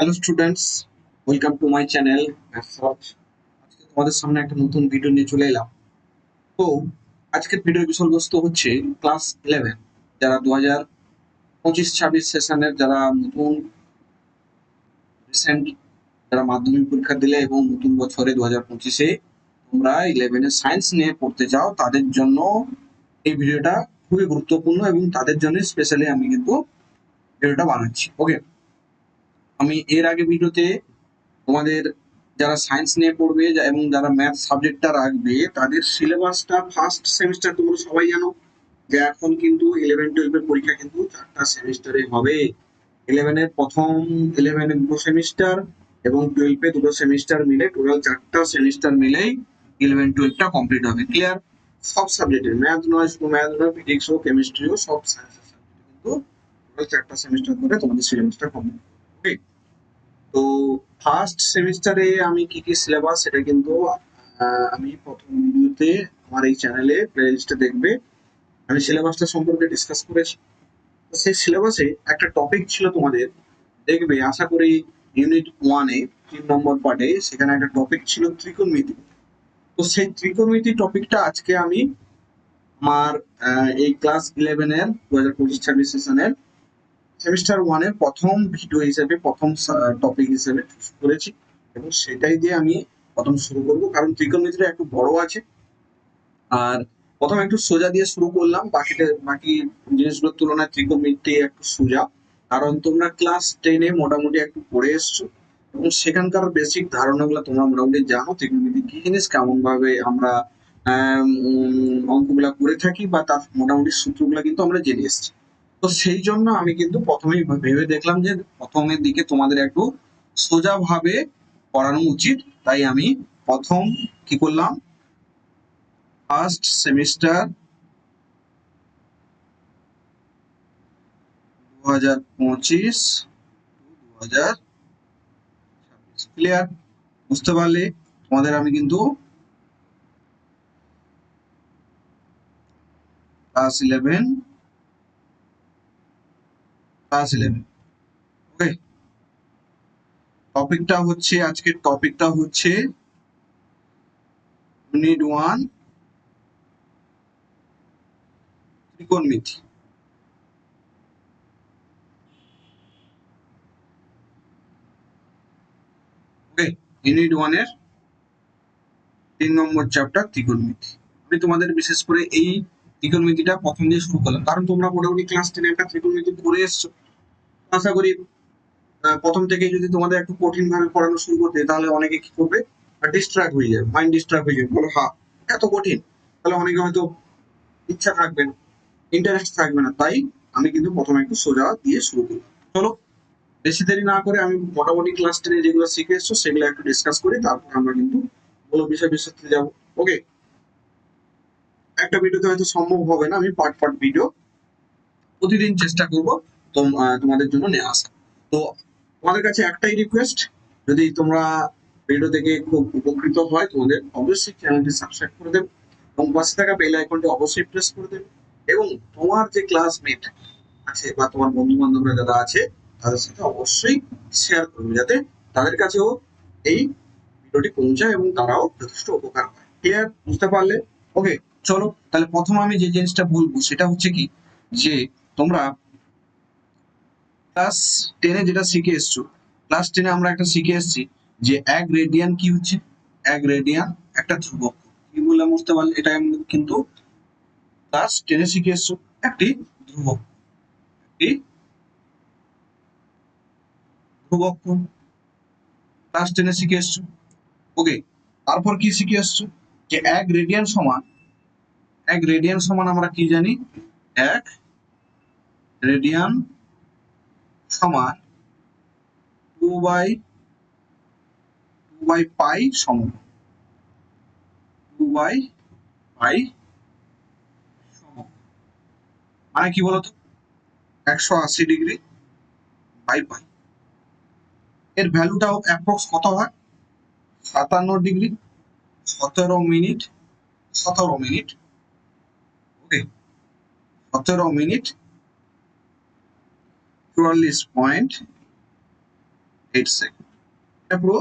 Hello students, welcome to my channel maths. আজকে তোমাদের সামনে একটা নতুন ভিডিও নিয়ে চলে এলাম। তো আজকের ভিডিওর বিষয়বস্তু হচ্ছে ক্লাস 11, যারা 2025-26 সেশনের যারা নতুন রিসেন্ট যারা মাধ্যমিক পরীক্ষা দিলে এবং নতুন বছরে 2025-এ তোমরা 11-এ সায়েন্স নিয়ে পড়তে চাও, তাদের জন্য এই ভিডিওটা খুবই গুরুত্বপূর্ণ এবং তাদের জন্য স্পেশালি আমি কিন্তু ভিডিওটা বানাচ্ছি। ওকে, আমি এর আগে ভিডিওতে তোমাদের যারা সায়েন্স নিয়ে পড়বে এবং যারা ম্যাথ সাবজেক্টটা রাখবে তাদের সিলেবাসটা ফার্স্ট সেমিস্টার তোমরা সবাই জানো যে এখন কিন্তু 11-12 পরীক্ষা কিন্তু 4টা সেমিস্টারে হবে। 11-এর 2 সেমিস্টার এবং 12-এ 2 সেমিস্টার মিলে টোটাল 4টা সেমিস্টার মিলেই 11-12টা কমপ্লিট হবে। ক্লিয়ার? সব সাবজেক্টের, ম্যাথ নয়, শুধু ম্যাথ নয়, ফিজিক্স ও কেমিস্ট্রি ও সব সায়েন্সের সাবজেক্ট কিন্তু টোটাল 4টা সেমিস্টার করে তোমাদের সিলেবাসটা কমপ্লিট হবে। তো ফার্স্ট সেমিস্টারে আমি কি কি সিলেবাস সেটা কিন্তু আমি প্রথম ভিডিওতে আমার এই চ্যানেলে প্লেলিস্টে দেখবে, আমি সিলেবাসটা সম্পর্কে ডিসকাস করেছি। তো সেই সিলেবাসে একটা টপিক ছিল তোমাদের, দেখবে আশা করি ইউনিট 1-এ 3 নম্বর পার্টে সেখানে একটা টপিক ছিল ত্রিকোণমিতি। তো সেই ত্রিকোণমিতি টপিকটা আজকে আমি আমার এই ক্লাস 11-এর 2025-26 সেশনের সেমিস্টার 1-এর প্রথম ভিডিও হিসেবে প্রথম টপিক হিসেবে চুজ করেছি এবং সেটাই দিয়ে আমি প্রথম শুরু করব, কারণ ত্রিকোণমিতিটা একটু বড় আছে। আর প্রথম একটু সোজা দিয়ে শুরু করলাম, বাকি জিনিসগুলোর তুলনায় ত্রিকোণমিতি একটু সোজা, কারণ তোমরা ক্লাস 10-এ মোটামুটি একটু পড়ে এসছো এবং সেখানকার বেসিক ধারণাগুলো তোমরা মোটামুটি জানো। ত্রিকোণমিতি কি জিনিস, কেমন ভাবে আমরা অঙ্কগুলা করে থাকি বা তার মোটামুটি সূত্রগুলা কিন্তু আমরা জেনে এসেছি। তো সেই জন্য আমি কিন্তু প্রথমেই ভেবে দেখলাম যে প্রথমের দিকে তোমাদের একটু সোজা ভাবে পড়ানো উচিত, তাই আমি প্রথম কি করলাম, ফার্স্ট সেমিস্টার 2025-2026 ক্লিয়ার? বুঝতে পারলে? তোমাদের আমি কিন্তু ক্লাস 11 ওকে। আজকের টপিকটা হচ্ছে ইউনিট 1 ত্রিকোণমিতি। ওকে, ইউনিট 1-এর 3 নম্বর চ্যাপ্টার ত্রিকোণমিতি। আমি তোমাদের বিশেষ করে এই ত্রিকোণমিতিটা প্রথম দিয়ে শুরু করলাম, কারণ তোমরা মোটামুটি ক্লাস 10-এ একটা ত্রিকোণমিতি পড়ে এসছো। আশা করি প্রথম থেকে যদি তোমাদের একটু কঠিন ভাবে পড়ানো শুরু করতে, তাহলে অনেকে কি করবে, ডিস্ট্রাক্ট হয়ে যাবে, মাইন্ড ডিস্ট্রাক্ট হয়ে যাবে, বলো হ্যাঁ এত কঠিন, তাহলে অনেকে হয়তো ইচ্ছা থাকবে না, ইন্টারেস্ট থাকবে না। তাই আমি কিন্তু প্রথমে একটু সোজা দিয়ে শুরু করি। চলো বেশি দেরি না করে আমি মোটামুটি ক্লাস 10-এ যেগুলো শিখে এসছো সেগুলো একটু ডিসকাস করি, তারপর আমরা কিন্তু মূল বিষয়বস্তুতে যাবো। ওকে, একটা ভিডিওতে হয়তো সম্ভব হবে না, আমি পার্ট পার্ট ভিডিও প্রতিদিন চেষ্টা করব তোমাদের জন্য নিয়ে আসা। তো তোমাদের কাছে একটাই রিকোয়েস্ট, যদি তোমরা ভিডিও থেকে খুব উপকৃত হয় তোমাদের অবশ্যই চ্যানেলটি সাবস্ক্রাইব করে দেবে এবং পাশে থাকা বেল আইকনটি অবশ্যই প্রেস করে দেবে এবং তোমার যে ক্লাসমেট আছে বা তোমার বন্ধু বান্ধবরা যারা আছে তাদের সাথে অবশ্যই শেয়ার করবে, যাতে তাদের কাছেও এই ভিডিওটি পৌঁছায় এবং তারাও যথেষ্ট উপকার পায়। ক্লিয়ার? বুঝতে পারলে? ওকে, চলো তাহলে প্রথম আমি যে জিনিসটা বলবো সেটা হচ্ছে কি, যে তোমরা ক্লাস 10-এ যেটা শিখে এসছো, ক্লাস 10-এ আমরা একটা শিখে এসেছি যে এক রেডিয়ান কি হচ্ছে, এক রেডিয়ান একটা ধ্রুবক। কি বললাম বুঝতে পারলে? এটা আমি কিন্তু ক্লাস 10-এ শিখে এসছো, একটি ধ্রুবক, একটি ধ্রুবক ক্লাস 10-এ শিখে এসছো। ওকে, তারপর কি শিখে এসছো, যে এক রেডিয়ান সমান আমরা কি জানি, এক রেডিয়ান সমান 2/2 পাই সমান 2/পাই সমান, মানে কি বলতো, 180 ডিগ্রি বাই পাই। এর ভ্যালুটাও অ্যাপ্রক্স কত হয়, 57 ডিগ্রি 17 মিনিট 17 মিনিট। ওকে, 17 মিনিট 44.5 8 সেকেন্ড। এটা পুরো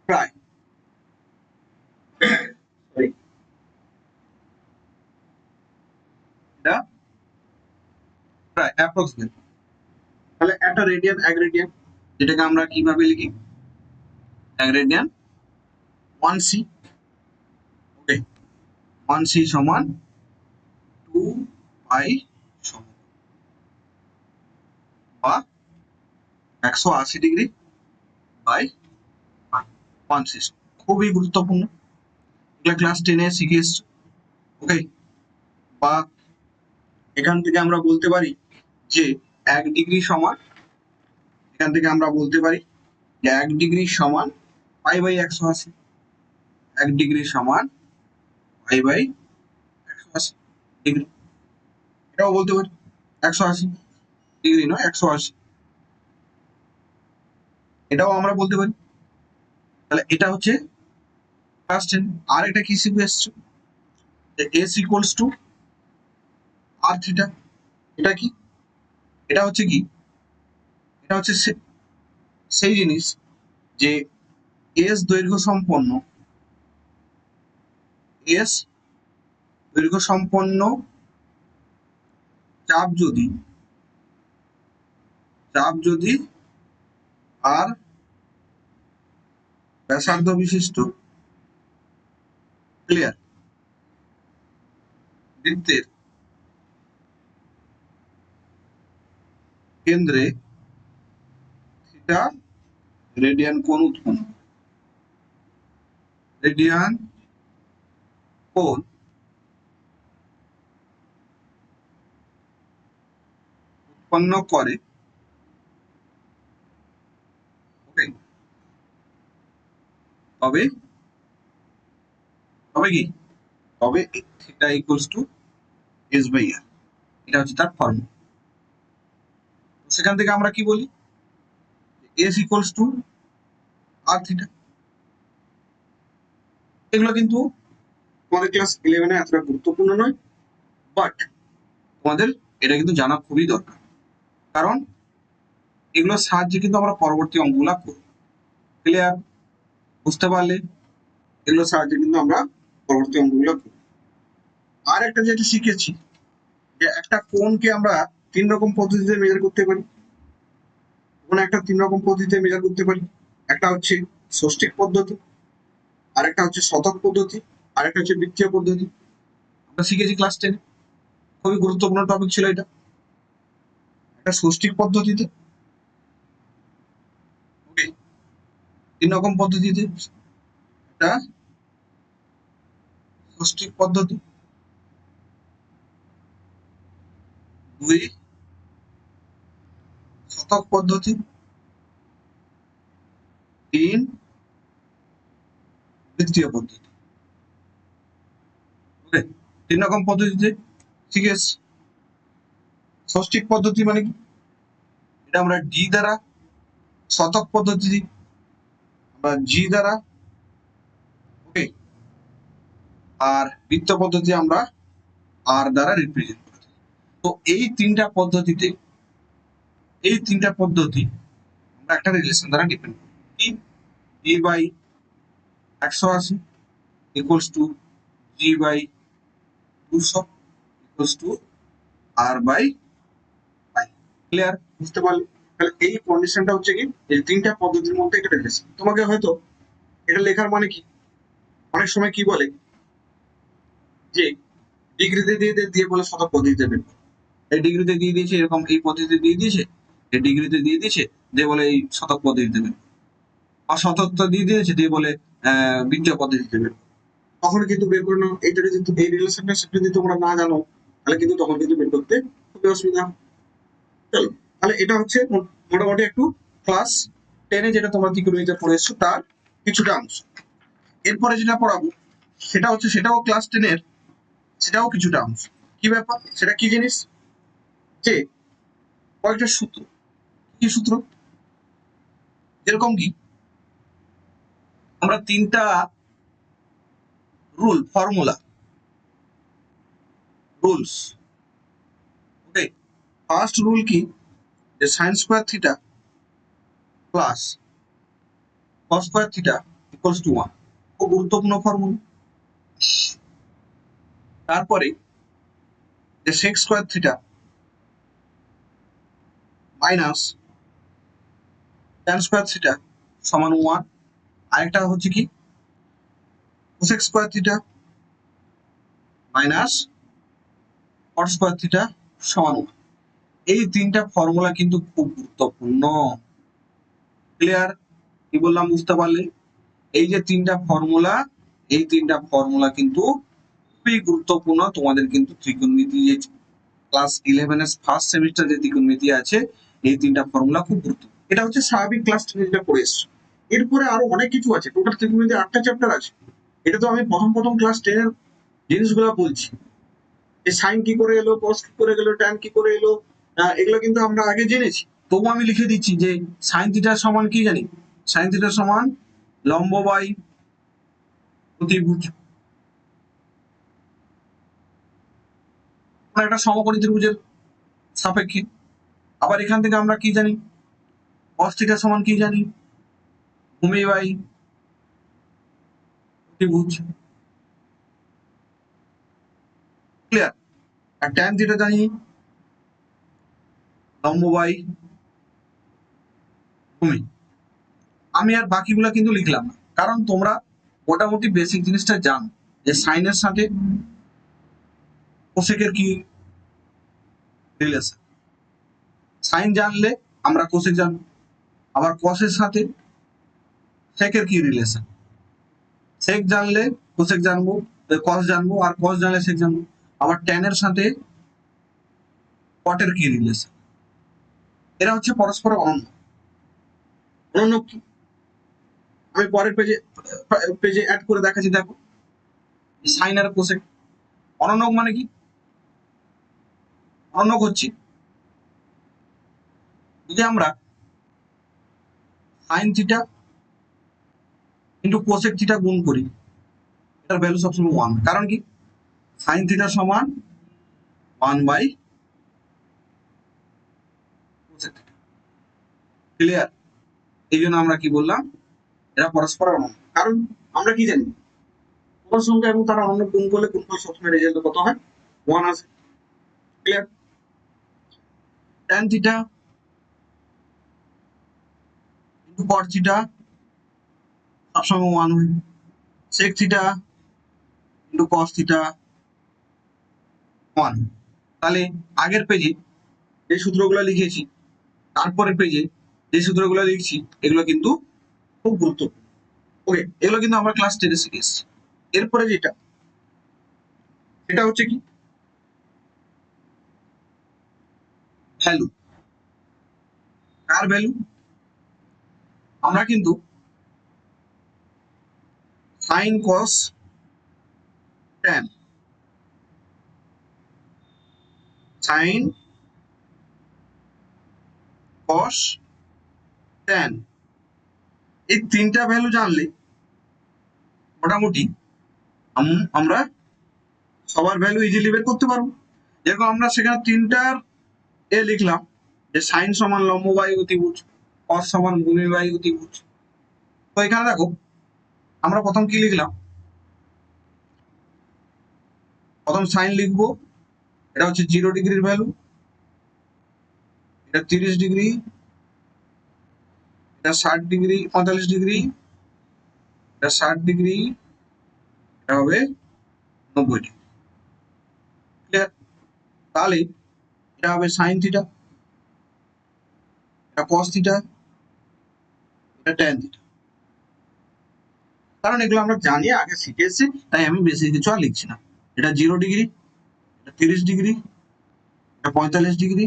প্রায় সরি এটা প্রায় অ্যাপ্রক্সিমেট। তাহলে একটা রেডিয়ান 1 রেডিয়ান, যেটাকে আমরা কিভাবে লিখি? 1 রেডিয়ান 1c। ওকে, 1c সমান 2 পাই সমকোণ বা 180 ডিগ্রি বাই 1c। খুবই গুরুত্বপূর্ণ, এগুলা ক্লাস 10 এ শিখে এসছো। ওকে, বা এখান থেকে আমরা বলতে পারি যে 1 ডিগ্রি সমান, এখান থেকে আমরা বলতে পারি যে 1 ডিগ্রি সমান পাই বাই 180। 1 ডিগ্রি সমান পাই বাই 180 ডিগ্রি, এটাও বলতে পারি 180 ডিগ্রি নয় 180, এটাও আমরা বলতে পারি। তাহলে এটা হচ্ছে ক্লাস 10। আর এটা কি শিখে এসছো যে s equals to R theta. এটা কি? এটা হচ্ছে কি? এটা হচ্ছে সেই জিনিস যে s দৈর্ঘ্য সম্পন্ন, s দৈর্ঘ্য সম্পন্ন চাপ যদি আর ব্যাসার্ধ বিশিষ্ট ক্লিয়ার বৃত্তের কেন্দ্রে থিটা রেডিয়ান কোণ উৎপন্ন করে। ওকে, তবে তবে কি তবে theta equals to S by R, এটা হচ্ছে তার ফর্মুলা। সেখান থেকে আমরা কি বলি? S equals to R theta. এগুলো কিন্তু তোমাদের ক্লাস 11 এ এতটা গুরুত্বপূর্ণ নয়, বাট তোমাদের এটা কিন্তু জানা খুবই দরকার, কারণ এগুলোর সাহায্যে কিন্তু আমরা পরবর্তী অঙ্কগুলা করব। ক্লিয়ার? বুঝতে পারলে? এগুলোর সাহায্যে কিন্তু আমরা পরবর্তী অঙ্কগুলো করব। আর একটা যেটা শিখেছি যে একটা কোণকে আমরা 3 রকম পদ্ধতিতে মেজার করতে পারি। কোন একটা 3 রকম পদ্ধতিতে মেজার করতে পারি। একটা হচ্ছে ষষ্ঠিক পদ্ধতি, আরেকটা হচ্ছে শতক পদ্ধতি, আরেকটা হচ্ছে বৃত্তীয় পদ্ধতি। আমরা শিখেছি ক্লাস 10 এ, খুবই গুরুত্বপূর্ণ টপিক ছিল এটা। একটা ষষ্ঠিক পদ্ধতিতে, ওকে, 3 রকম পদ্ধতিতে, একটা ষষ্ঠিক পদ্ধতি, 2 শতক পদ্ধতি, 3 বৃত্তীয় পদ্ধতি। ওকে, 3 রকম পদ্ধতিতে শিখে এসছি। ষষ্ঠিক পদ্ধতি মানে কি? এটা আমরা ডি দ্বারা, শতক পদ্ধতি আমরা জি দ্বারা, ওকে, আর বৃত্ত পদ্ধতি আমরা আর দ্বারা রিপ্রেজেন্ট করি। তো এই তিনটা পদ্ধতি আমরা একটা রিলেশন দ্বারা ডিপেন্ড করি। কি? D by 180 equals to G by 200 equals to R by pi. Clear? বুঝতে পারলে? তাহলে এই কন্ডিশনটা হচ্ছে কি, এই তিনটা পদ্ধতির মধ্যে একটা রিলেশন। তোমাকে হয়তো এটা লেখার মানে কি, অনেক সময় কি বলে যে ডিগ্রিতে দিয়ে বলে শতক পদ্ধতিতে বের করো। এই ডিগ্রিতে দিয়ে দিয়েছে, এরকম এই পদ্ধতিতে দিয়ে দিয়েছে, এই ডিগ্রিতে দিয়ে দিয়েছে, দিয়ে বলে এই শতক পদ্ধতিতে বের করো। আর শতকটা দিয়ে দিয়েছে, দিয়ে বলে বৃত্তীয় পদ্ধতিতে বের করো। তখন কিন্তু বের করে নাও, এইটা যদি এই রিলেশনটা সেটা যদি তোমরা না জানো, তাহলে কিন্তু তখন কিন্তু বের করতে খুবই অসুবিধা হবে। চলো, তাহলে এটা হচ্ছে মোটামুটি একটু ক্লাস 10 এ যেটা তোমরা ত্রিকোণমিতি পড়ে এসছো তার কিছুটা অংশ। এরপরে যেটা পড়াবো সেটা হচ্ছে, সেটাও ক্লাস 10 এর, সেটাও কিছুটা অংশ। কি ব্যাপার? সেটা কি জিনিস? যে কয়েকটা সূত্র। কি সূত্র? যেরকম কি আমরা 3টা রুলস, ওকে। ফার্স্ট রুল কি, যে sine square theta plus cos square theta equals two 1। খুব গুরুত্বপূর্ণ ফর্মুলা। তারপরে যে sec square theta minus tan square theta সমান 1। আরেকটা হচ্ছে কি cosec square theta minus cot square theta সমান 1। এই তিনটা ফর্মুলা কিন্তু খুব গুরুত্বপূর্ণ। ক্লিয়ার? কি বললাম বুঝতে পারলে? এই যে এই তিনটা ফর্মুলা কিন্তু খুবই গুরুত্বপূর্ণ তোমাদের কিন্তু ত্রিকোণমিতি যে ক্লাস 11 এর ফার্স্ট সেমিস্টার যে ত্রিকোণমিতি আছে এই তিনটা ফর্মুলা খুব গুরুত্বপূর্ণ। এটা হচ্ছে স্বাভাবিক ক্লাস 10 যেটা পড়ে এসছো। এরপরে আরো অনেক কিছু আছে, টোটাল ত্রিকোণমিতি 8টা চ্যাপ্টার আছে। এটা তো আমি প্রথম ক্লাস 10 এর জিনিসগুলো বলছি। এই সাইন কি করে এলো, কস কি করে গেল, ট্যান কি করে এলো, এগুলো কিন্তু আমরা আগে জেনেছি। তবু আমি লিখে দিচ্ছি যে সাইন থিটার সমান কি জানি, সাইন থিটার সমান লম্ব বাই অতিভুজ। একটা সমকোণী ত্রিভুজের সাপেক্ষে। আবার এখান থেকে আমরা কি জানি, cos থিটা সমান কি জানি, ভূমি বাই অতিভুজ। ক্লিয়ার? আর ট্যান থিটা জানি লম্ব বাই ভূমি। আমি আর বাকিগুলা কিন্তু লিখলাম না, কারণ তোমরা মোটামুটি বেসিক জিনিসটা জানো যে সাইনের সাথে কোসেকের কি রিলেশন। সাইন জানলে আমরা কোসেক জানবো, আবার কসের সাথে সেকের কি রিলেশন। সেক জানলে কোসেক জানবো, কস জানবো, আর কস জানলে সেক জানবো। আবার ট্যানের সাথে কটের কি রিলেশন। এরা হচ্ছে পরস্পর অনন্য। অনন্য কি আমি পরের পেজে অ্যাড করে দেখাচ্ছি। দেখো সাইন আর কোসেক অনন্য মানে কি, অনন্য হচ্ছে যদি আমরা sine theta into cosec theta গুণ করি, এটার ভ্যালু সবসময় 1। কারণ কি, সাইন থিটা সমান 1 বাই কোসেক থিটা। ক্লিয়ার? এই জন্য আমরা কি বললাম, এরা পরস্পর অনন্য। কারণ আমরা কি জানি, কোন সংখ্যা এবং তারা অন্য গুণ করলে গুণফল সবসময় রেজাল্ট কত হয়, 1 আসে। Clear? tan theta into cot theta সবসময় 1 হয়। sec theta into cos theta 1। তাহলে আগের পেজে যে সূত্রগুলো লিখেছি, তারপরের পেজে যে সূত্রগুলো লিখছি, এগুলো কিন্তু খুব গুরুত্বপূর্ণ। ওকে, এগুলো কিন্তু আমরা ক্লাস 10 এ শিখে এসেছি। এরপরে যেটা, সেটা হচ্ছে কি ভ্যালু। কার ভ্যালু? আমরা কিন্তু সাইন কস ট্যান, সাইন কস ট্যান এই তিনটা ভ্যালু জানলে মোটামুটি আমরা সবার ভ্যালু ইজিলি বের করতে পারবো। যেরকম আমরা সেখানে তিনটার লিখলাম যে সাইন সমান লম্ব বাই অতিভুজ, কস সমান ভূমি বাই অতিভুজ। তো এখানে দেখো আমরা প্রথম কি লিখলাম, প্রথম সাইন লিখবো, এটা হচ্ছে 0 ডিগ্রির ভ্যালু, এটা 30 ডিগ্রি, এটা 60 ডিগ্রি, 45 ডিগ্রি, এটা 60 ডিগ্রি, এটা হবে 90 ডিগ্রি। ক্লিয়ার? তাহলে এটা হবে সাইন থিটা, এটা কস থিটা, এটা ট্যান থিটা। কারণ এগুলো আমরা জানি, আগে শিখে এসেছি, তাই আমি বেশি কিছু আর লিখছি না। এটা 0 ডিগ্রি, এটা 30 ডিগ্রি, এটা 45 ডিগ্রি,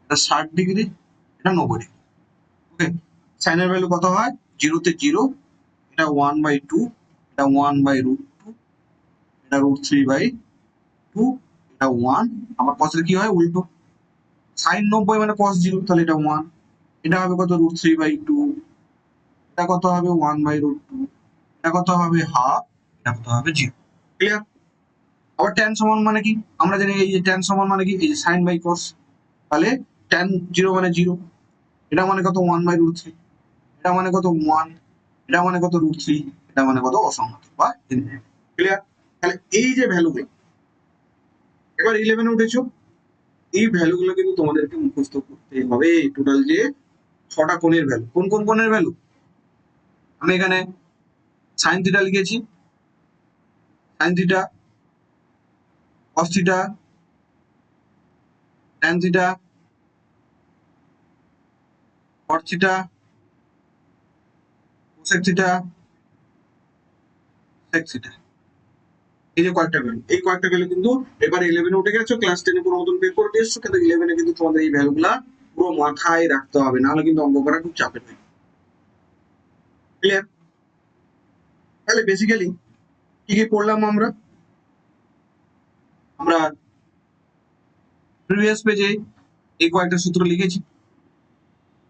এটা 60 ডিগ্রি, এটা 90 ডিগ্রি। ওকে, সাইনের ভ্যালু কত হয়, 0 তে 0, এটা 1/2, এটা 1/√2, এটা √3/2, এটা 1। আবার কসের কি হয় উল্টো, সাইন 90 মানে কস 0, তাহলে এটা 1। এটা হবে কত, √3/2, এটা কত হবে 1/√2, এটা কত হবে হাফ, এটা কত হবে 0। ক্লিয়ার? আবার ট্যান সমান মানে কি, আমরা জানি এই যে ট্যান সমান মানে কি, এই যে সাইন বাই কস, তাহলে ট্যান 0 মানে 0, এটা মানে কত 1/√3, এটা মানে কত 1, এটা মানে কত √3, এটা মানে কত অসংহত বা ক্লিয়ার। তাহলে এই যে ভ্যালুগুলো এবার 11 এ উঠেছো, এই ভ্যালুগুলো কিন্তু তোমাদেরকে মুখস্থ করতে হবে। টোটাল যে 6টা কোণের ভ্যালু, কোন কোন কোণের ভ্যালু, আমি এখানে সাইন থিটা লিখেছি, sine theta, cos theta, tan theta, cot theta, cosec theta, sec theta. এই যে কয়েকটা ভ্যালু, এই কয়েকটা ভ্যালু কিন্তু এবার 11 উঠে গেছো, ক্লাস 10 পুরো মতন বের করে দিয়েছো, কিন্তু 11 কিন্তু তোমাদের এই ভ্যালুগুলা পুরো মাথায় রাখতে হবে, নাহলে কিন্তু অঙ্ক করা খুব চাপের থাকে। ক্লিয়ার। তাহলে বেসিক্যালি কি কি করলাম আমরা আমরা প্রিভিয়াস পেজে এই কয়েকটা সূত্র লিখেছি,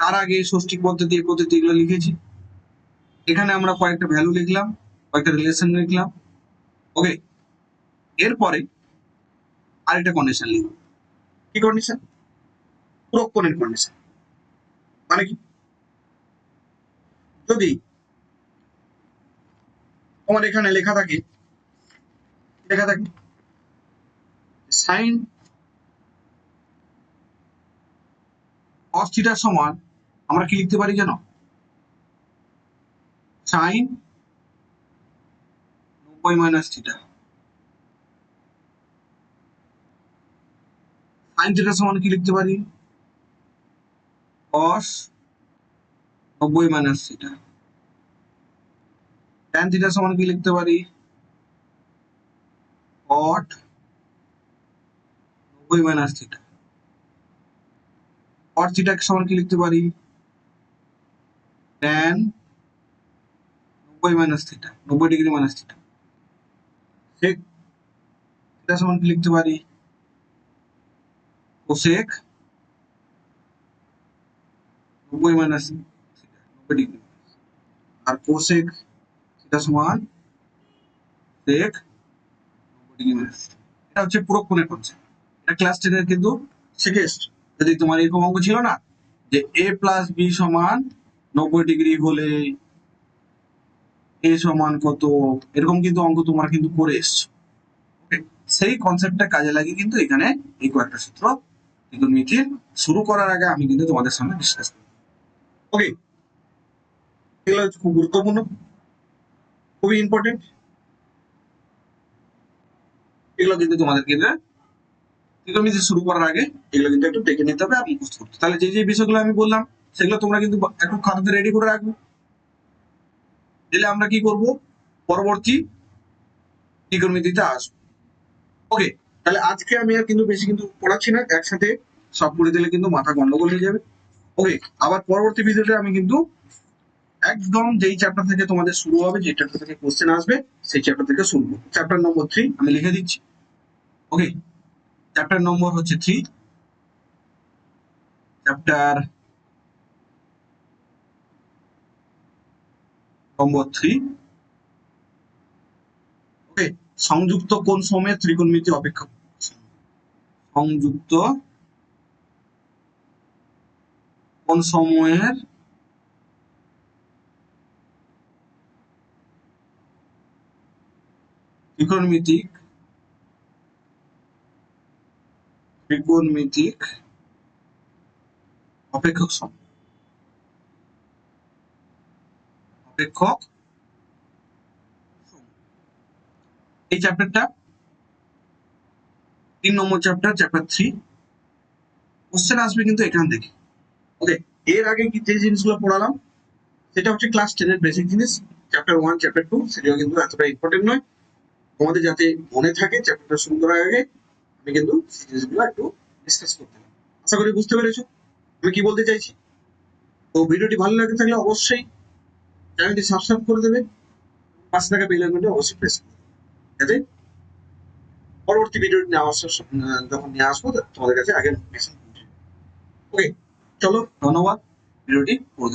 তার আগে ষষ্ঠিক পদ্ধতি এই পদ্ধতিগুলো লিখেছি, এখানে আমরা কয়েকটা ভ্যালু লিখলাম, কয়েকটা রিলেশন লিখলাম। ওকে, এরপরে আরেকটা কন্ডিশন লিখব। কি কন্ডিশন? পূরক কোণের কন্ডিশন। মানে কি, যদি তোমার এখানে লেখা থাকে সাইন কস থিটার সমান, আমরা কি লিখতে পারি জানো, সাইন 90 মাইনাস থিটা। সাইন থিটার সমান কি লিখতে পারি, কস 90 মাইনাস থিটা। ট্যান থিটার সমান কি লিখতে পারি, cot 90 minus theta. Cot theta সমান কি লিখতে পারি, tan 90 minus theta, 90 degree minus theta. Sec theta সমান কি লিখতে পারি, কোসেক 90 মাইনাস থিটা, 90 ডিগ্রি। আর কোসেক থিটা সমান সেক 90 ডিগ্রি মাইনাস। এটা হচ্ছে পূরক কোণের কনসেপ্ট। এটা ক্লাস 10 এর কিন্তু সেকেন্ড, যদি তোমার এরকম অঙ্ক ছিল না যে a প্লাস বি সমান 90 ডিগ্রি হলে a সমান কত, এরকম কিন্তু অঙ্ক তোমার কিন্তু করে এসছো। সেই কনসেপ্টটা কাজে লাগিয়ে কিন্তু এখানে এই কয়েকটা সূত্র ত্রিকোণমিতির শুরু করার আগে আমি কিন্তু তোমাদের সামনে ডিসকাস করব। ওকে, এগুলো হচ্ছে খুব গুরুত্বপূর্ণ, খুবই ইম্পর্টেন্ট, এগুলো কিন্তু তোমাদেরকে ত্রিকোণমিতি শুরু করার আগে এগুলো কিন্তু একটু দেখে নিতে হবে আর মুখস্থ করতে। তাহলে যে যে বিষয়গুলো আমি বললাম সেগুলো তোমরা কিন্তু একটু খাতাতে রেডি করে রাখবে, দিলে আমরা কি করব, পরবর্তী ত্রিকোণমিতিতে আসবো। ওকে, তাহলে আজকে আমি আর কিন্তু বেশি কিন্তু পড়াচ্ছি না, একসাথে সব করে দিলে কিন্তু মাথা গন্ডগোল হয়ে যাবে। ওকে, আবার পরবর্তী ভিডিওতে আমি কিন্তু একদম যেই চ্যাপ্টার থেকে তোমাদের শুরু হবে, যে চ্যাপ্টার থেকে কোশ্চেন আসবে সেই চ্যাপ্টার থেকে শুনবো। চ্যাপ্টার নম্বর 3 আমি লিখে দিচ্ছি। ওকে, চ্যাপ্টার নম্বর হচ্ছে 3, চ্যাপ্টার নম্বর 3। ওকে, সংযুক্ত কোণ সময়ের ত্রিকোণমিতি অপেক্ষক। সংযুক্ত কোণ সময়ের ত্রিকোণমিতিক অপেক্ষক সময়, অপেক্ষক। এই চ্যাপ্টারটা 3 নম্বর চ্যাপ্টার, চ্যাপ্টার 3। কোশ্চেন আসবে কিন্তু এখান থেকে। ওকে, এর আগে কি যে জিনিসগুলো পড়ালাম সেটা হচ্ছে ক্লাস 10 এর বেসিক জিনিস। চ্যাপ্টার 1, চ্যাপ্টার 2 সেগুলো কিন্তু এতটা ইম্পর্টেন্ট নয়, তোমাদের যাতে মনে থাকে চ্যাপ্টারটা শুরু করার আগে আমি কিন্তু জিনিসগুলো একটু ডিসকাস করতে হবে। আশা করি বুঝতে পেরেছো আমি কি বলতে চাইছি। তো ভিডিওটি ভালো লাগে থাকলে অবশ্যই চ্যানেলটি সাবস্ক্রাইব করে দেবে, পাশে থাকা বেল আইকনটি অবশ্যই প্রেস করবে, যাতে পরবর্তী ভিডিওটি যখন নিয়ে আসবো তোমাদের কাছে আগে নোটিফিকেশন। ওকে, চলো, ধন্যবাদ, ভিডিওটি পুরো